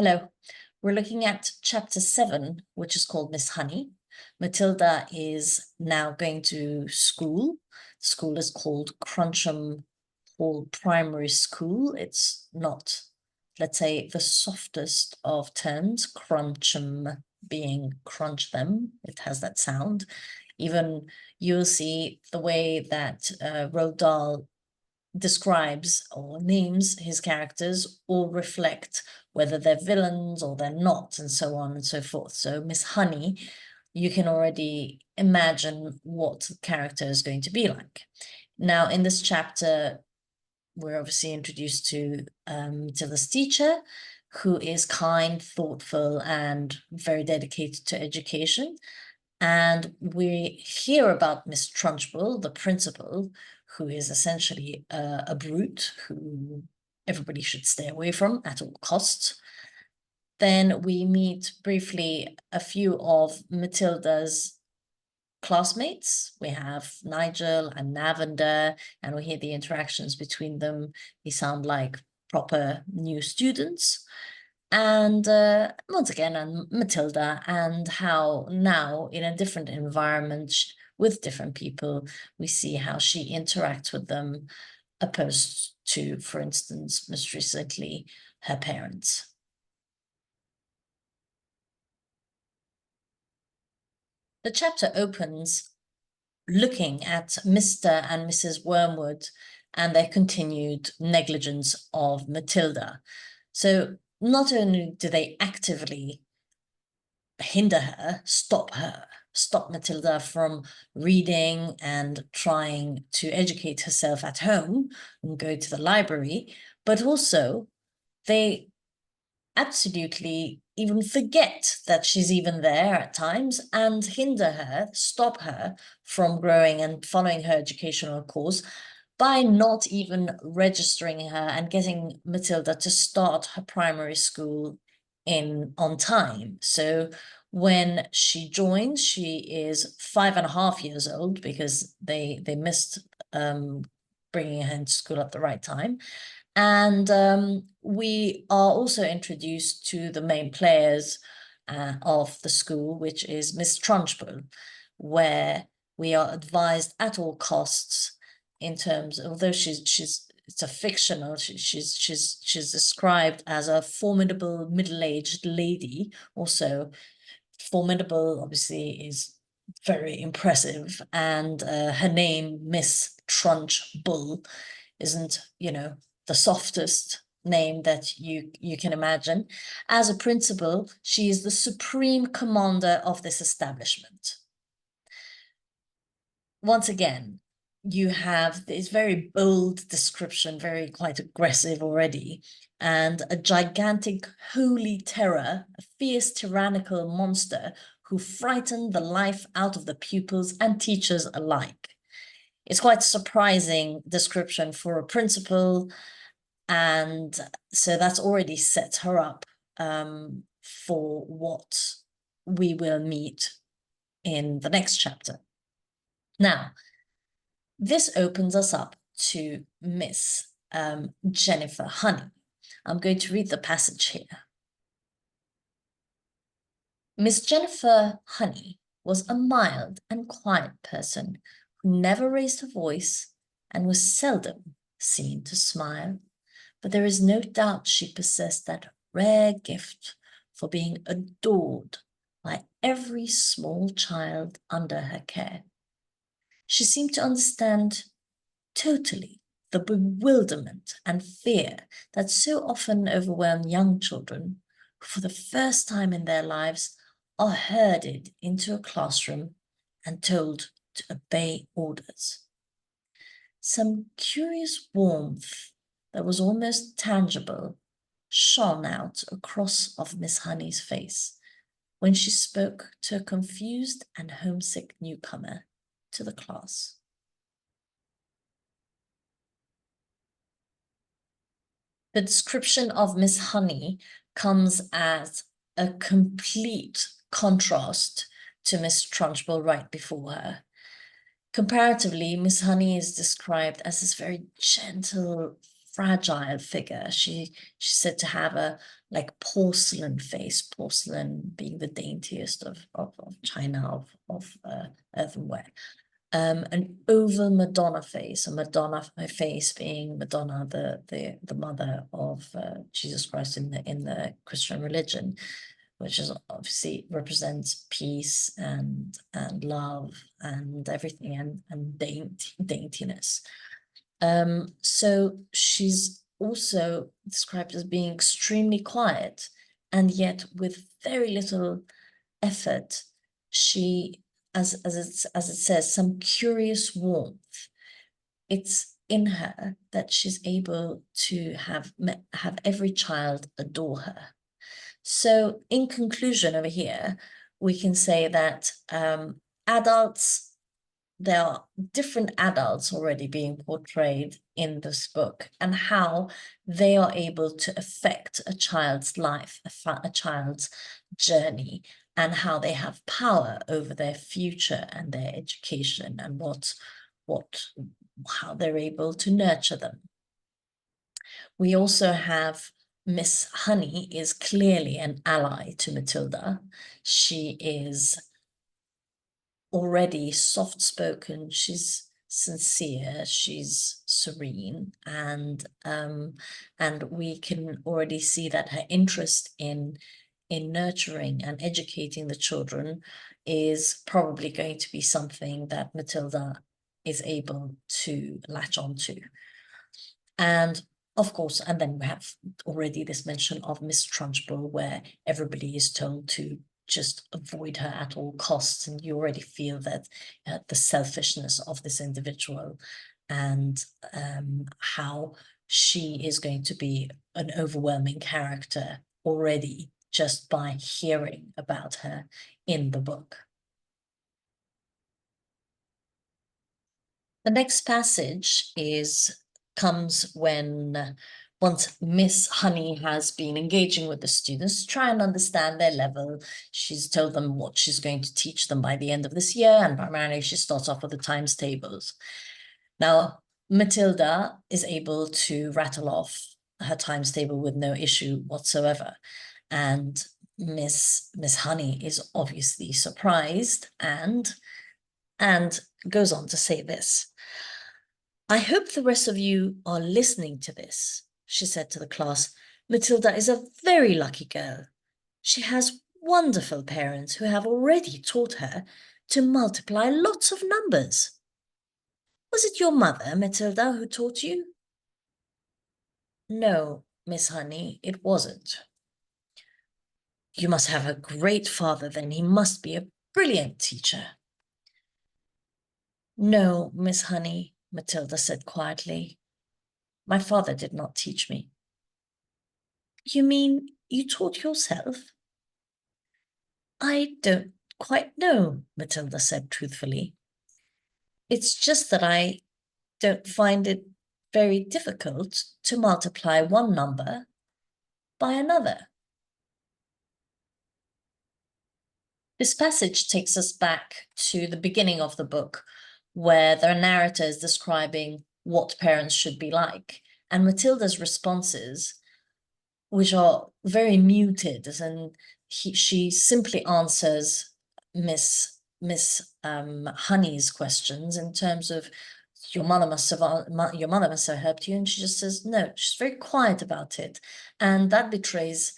Hello. We're looking at chapter 7, which is called Miss Honey. Matilda is now going to school. School is called Cruncham Hall Primary School. It's not, let's say, the softest of terms, Cruncham being crunch them. It has that sound. Even you'll see the way that Roald Dahl describes or names his characters all reflect whether they're villains or they're not, and so on and so forth. So Miss Honey, you can already imagine what the character is going to be like. Now, in this chapter, we're obviously introduced to Matilda's teacher, who is kind, thoughtful, and very dedicated to education. And we hear about Miss Trunchbull, the principal, who is essentially a brute who everybody should stay away from at all costs. Then we meet briefly a few of Matilda's classmates. We have Nigel and Lavender, and we hear the interactions between them. They sound like proper new students. And once again, and Matilda, and how now in a different environment with different people, we see how she interacts with them, opposed to, for instance, most recently, her parents. The chapter opens looking at Mr. and Mrs. Wormwood and their continued negligence of Matilda. So not only do they actively hinder her, stop Matilda from reading and trying to educate herself at home and go to the library, but also they absolutely even forget that she's even there at times and hinder her, stop her from growing and following her educational course by not even registering her and getting Matilda to start her primary school on time. So when she joins, she is 5.5 years old because they missed bringing her into school at the right time. And we are also introduced to the main players of the school, which is Miss Trunchbull, where we are advised at all costs in terms, although it's a fictional, she's described as a formidable middle-aged lady. Also, formidable obviously is very impressive, and her name, Miss Trunchbull, isn't, the softest name that you can imagine. As a principal, she is the supreme commander of this establishment. Once again, you have this very bold description, quite aggressive already, and a gigantic holy terror, a fierce tyrannical monster who frightened the life out of the pupils and teachers alike. It's quite a surprising description for a principal, and so that's already set her up for what we will meet in the next chapter. Now, this opens us up to Miss Jennifer Honey. I'm going to read the passage here. Miss Jennifer Honey was a mild and quiet person who never raised her voice and was seldom seen to smile. But there is no doubt she possessed that rare gift for being adored by every small child under her care. She seemed to understand totally the bewilderment and fear that so often overwhelm young children who, for the first time in their lives, are herded into a classroom and told to obey orders. Some curious warmth that was almost tangible shone out across of Miss Honey's face when she spoke to a confused and homesick newcomer to the class. The description of Miss Honey comes as a complete contrast to Miss Trunchbull right before her. Comparatively, Miss Honey is described as this very gentle, fragile figure. She's said to have a like porcelain face, porcelain being the daintiest of china, of earthenware. An oval Madonna face, a Madonna face being Madonna, the mother of Jesus Christ in the Christian religion, which is obviously represents peace and love and everything, and daintiness. So she's also described as being extremely quiet, and yet with very little effort, she, as it says, some curious warmth. It's in her that she's able to have every child adore her. So in conclusion over here, we can say that adults, there are different adults already being portrayed in this book, and how they are able to affect a child's life, a child's journey, and how they have power over their future and their education, and how they're able to nurture them. We also have Miss Honey is clearly an ally to Matilda. She is already soft-spoken, she's sincere, she's serene, and we can already see that her interest in nurturing and educating the children is probably going to be something that Matilda is able to latch on to. And of course, and then we have already this mention of Miss Trunchbull, where everybody is told to just avoid her at all costs, and you already feel that the selfishness of this individual, and how she is going to be an overwhelming character already just by hearing about her in the book. The next passage comes when once Miss Honey has been engaging with the students to try and understand their level. She's told them what she's going to teach them by the end of this year, and primarily she starts off with the times tables. Now, Matilda is able to rattle off her times table with no issue whatsoever, and Miss Honey is obviously surprised and goes on to say this. "I hope the rest of you are listening to this," she said to the class. "Matilda is a very lucky girl. She has wonderful parents who have already taught her to multiply lots of numbers. Was it your mother, Matilda, who taught you?" "No, Miss Honey, it wasn't." "You must have a great father then. He must be a brilliant teacher." "No, Miss Honey," Matilda said quietly. "My father did not teach me." "You mean you taught yourself?" "I don't quite know," Matilda said truthfully. "It's just that I don't find it very difficult to multiply one number by another." This passage takes us back to the beginning of the book, where the narrator is describing what parents should be like, and Matilda's responses, which are very muted, and she simply answers Miss Honey's questions in terms of your mother must have helped you, and she just says no. She's very quiet about it, and that betrays,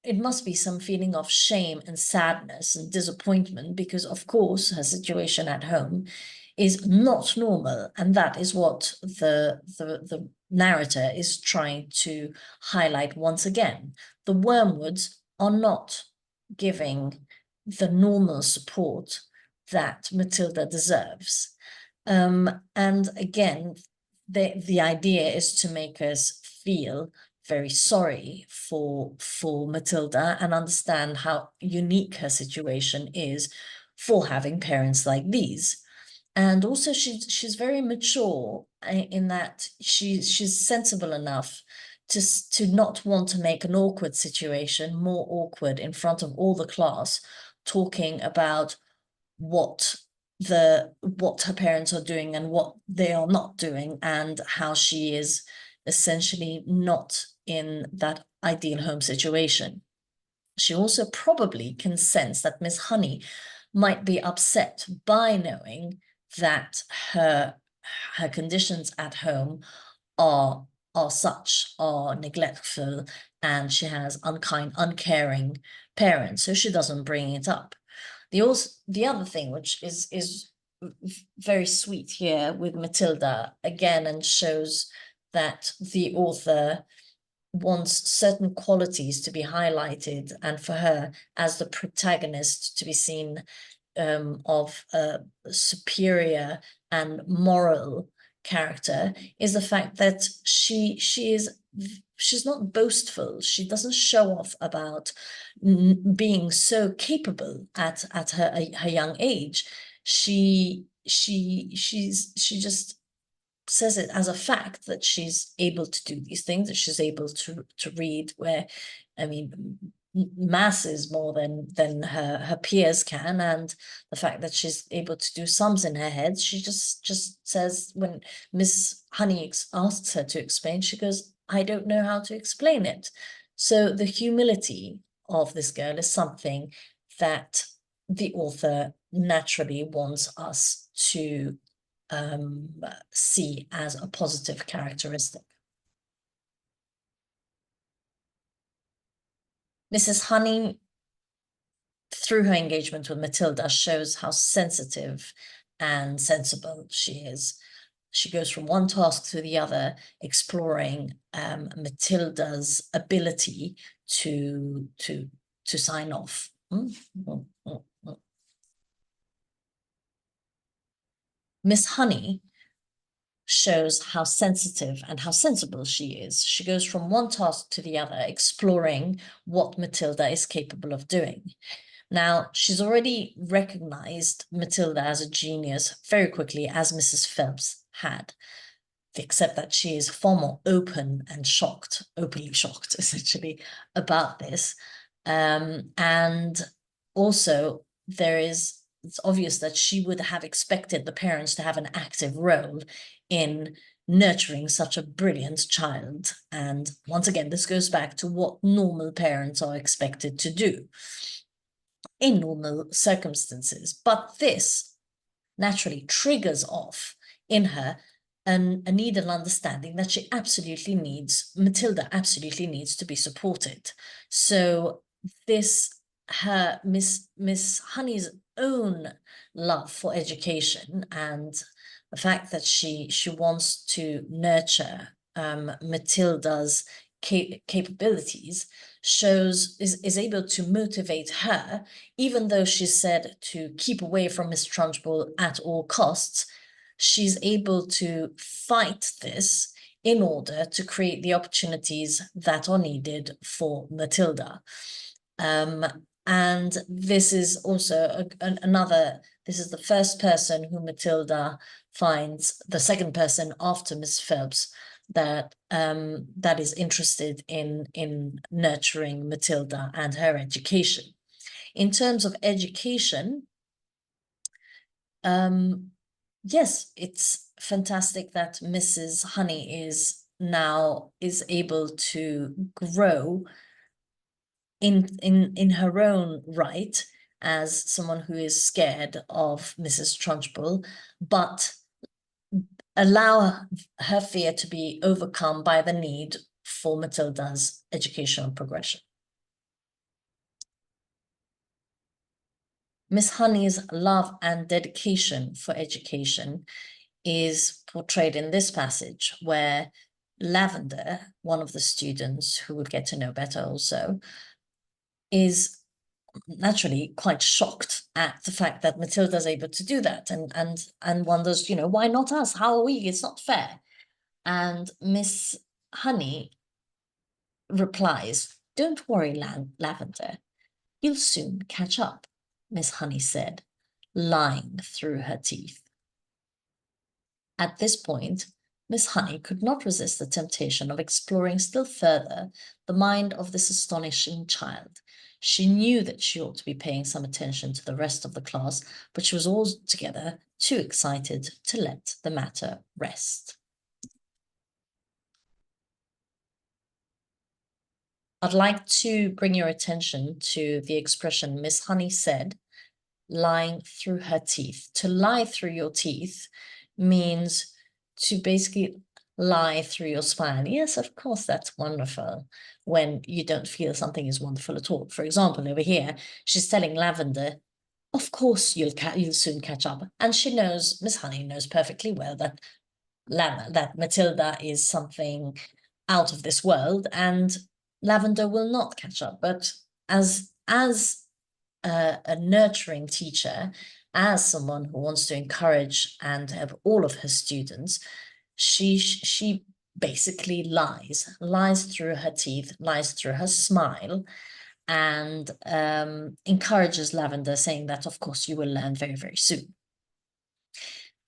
it must be some feeling of shame and sadness and disappointment, because of course her situation at home is not normal, and that is what the narrator is trying to highlight once again. The Wormwoods are not giving the normal support that Matilda deserves. And again, the idea is to make us feel very sorry for Matilda and understand how unique her situation is for having parents like these. And also she's very mature in that she's sensible enough to not want to make an awkward situation more awkward in front of all the class, talking about what her parents are doing and what they are not doing, and how she is essentially not in that ideal home situation. She also probably can sense that Miss Honey might be upset by knowing that her conditions at home are are neglectful, and she has unkind, uncaring parents, so she doesn't bring it up. The other thing, which is very sweet here with Matilda again, and shows that the author wants certain qualities to be highlighted, and for her as the protagonist to be seen of a superior and moral character, is the fact that she's not boastful. She doesn't show off about being so capable at her young age. She just says it as a fact that she's able to do these things, that she's able to read, where, I mean, masses more than her peers can, and the fact that she's able to do sums in her head. She just says, when Miss Honey asks her to explain, she goes, "I don't know how to explain it." So the humility of this girl is something that the author naturally wants us to see as a positive characteristic. Mrs. Honey, through her engagement with Matilda, shows how sensitive and sensible she is. She goes from one task to the other, exploring Matilda's ability to sign off. Miss Honey shows how sensitive and how sensible she is. She goes from one task to the other, exploring what Matilda is capable of doing. Now, she's already recognized Matilda as a genius very quickly, as Mrs. Phelps had, except that she is far more open and openly shocked, essentially, about this. And also, it's obvious that she would have expected the parents to have an active role in nurturing such a brilliant child. And once again, this goes back to what normal parents are expected to do in normal circumstances. But this naturally triggers off in her a need and understanding that Matilda absolutely needs to be supported. So Miss Honey's own love for education, and the fact that she wants to nurture Matilda's capabilities, is able to motivate her, even though she's said to keep away from Miss Trunchbull at all costs. She's able to fight this in order to create the opportunities that are needed for Matilda. And this is also this is the first person who Matilda finds, the second person after Miss Phelps, that is interested in nurturing Matilda and her education. In terms of education, yes, it's fantastic that Mrs. Honey is able to grow in her own right as someone who is scared of Mrs. Trunchbull, but allow her fear to be overcome by the need for Matilda's educational progression. Miss Honey's love and dedication for education is portrayed in this passage, where Lavender, one of the students who would get to know better also, is naturally quite shocked at the fact that Matilda's able to do that, and wonders, why not us? How are we? It's not fair. And Miss Honey replies, "Don't worry, Lavender. You'll soon catch up," Miss Honey said, lying through her teeth. At this point, Miss Honey could not resist the temptation of exploring still further the mind of this astonishing child. She knew that she ought to be paying some attention to the rest of the class, but she was altogether too excited to let the matter rest. I'd like to bring your attention to the expression Miss Honey said, lying through her teeth. To lie through your teeth means to basically lie through your spine. Yes, of course, that's wonderful when you don't feel something is wonderful at all. For example, over here, she's telling Lavender, of course you'll soon catch up. And she knows, Miss Honey knows perfectly well that Matilda is something out of this world, and Lavender will not catch up. But as a nurturing teacher, as someone who wants to encourage and have all of her students, she basically lies through her teeth, lies through her smile, and encourages Lavender, saying that, of course, you will learn very, very soon.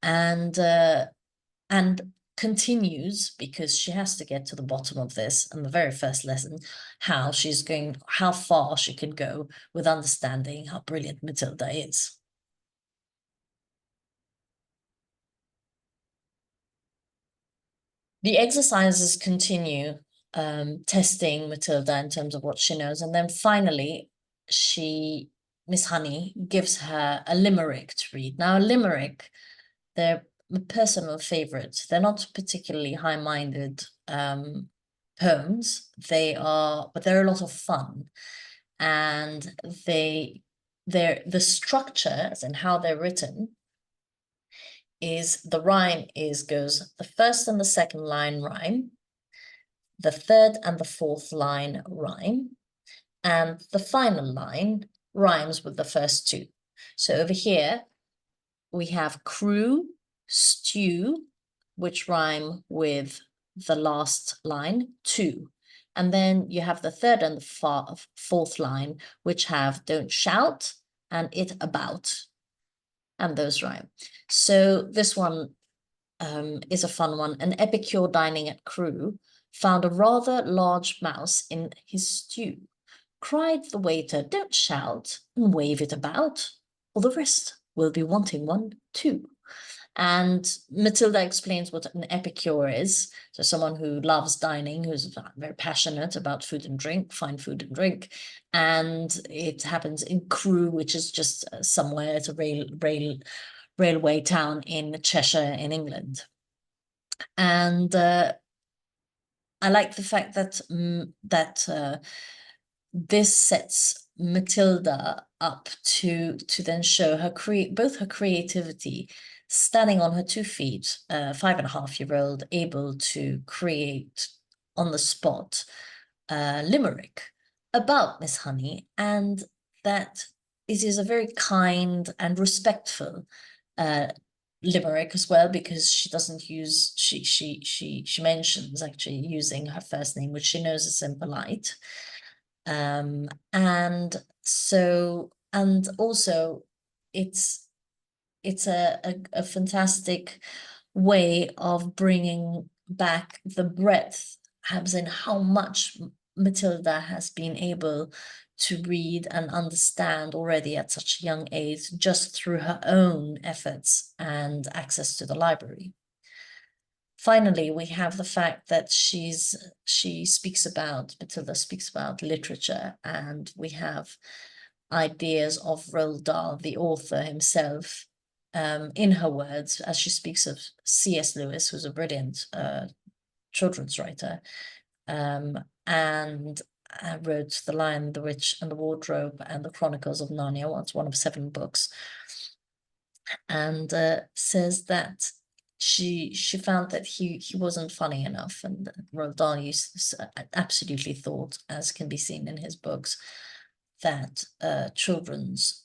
And continues, because she has to get to the bottom of this in the very first lesson, how far she can go with understanding how brilliant Matilda is. The exercises continue, testing Matilda in terms of what she knows, and then finally Miss Honey gives her a limerick to read. Now, a limerick, they're a personal favorite. They're not particularly high-minded poems. But they're a lot of fun, and the structure, as in how they're written, is the rhyme goes the first and the second line rhyme, the third and the fourth line rhyme, and the final line rhymes with the first two. So over here, we have crew, stew, which rhyme with the last line, two. And then you have the third and the fourth line, which have don't shout and it about. And those rhyme. So this one is a fun one. An epicure dining at Crewe found a rather large mouse in his stew. Cried the waiter, don't shout and wave it about, or the rest will be wanting one too. And Matilda explains what an epicure is. So someone who loves dining, who's very passionate about food and drink, fine food and drink. And it happens in Crewe, which is just somewhere, it's a railway town in Cheshire in England. And I like the fact that this sets Matilda up to then show both her creativity, standing on her 2 feet, 5.5-year-old, able to create on the spot a limerick about Miss Honey, and that it is a very kind and respectful limerick as well, because she doesn't use she mentions actually using her first name, which she knows is impolite. And also it's a fantastic way of bringing back the breadth, as in how much Matilda has been able to read and understand already at such a young age, just through her own efforts and access to the library. Finally, we have the fact that Matilda speaks about literature, and we have ideas of Roald Dahl, the author himself, in her words, as she speaks of C.S. Lewis, who's a brilliant children's writer, and wrote The Lion, the Witch, and the Wardrobe, and the Chronicles of Narnia. It's one of 7 books, and says that she found that he wasn't funny enough, and Roald Dahl absolutely thought, as can be seen in his books, that children's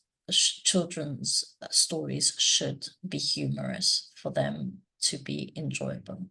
stories should be humorous for them to be enjoyable.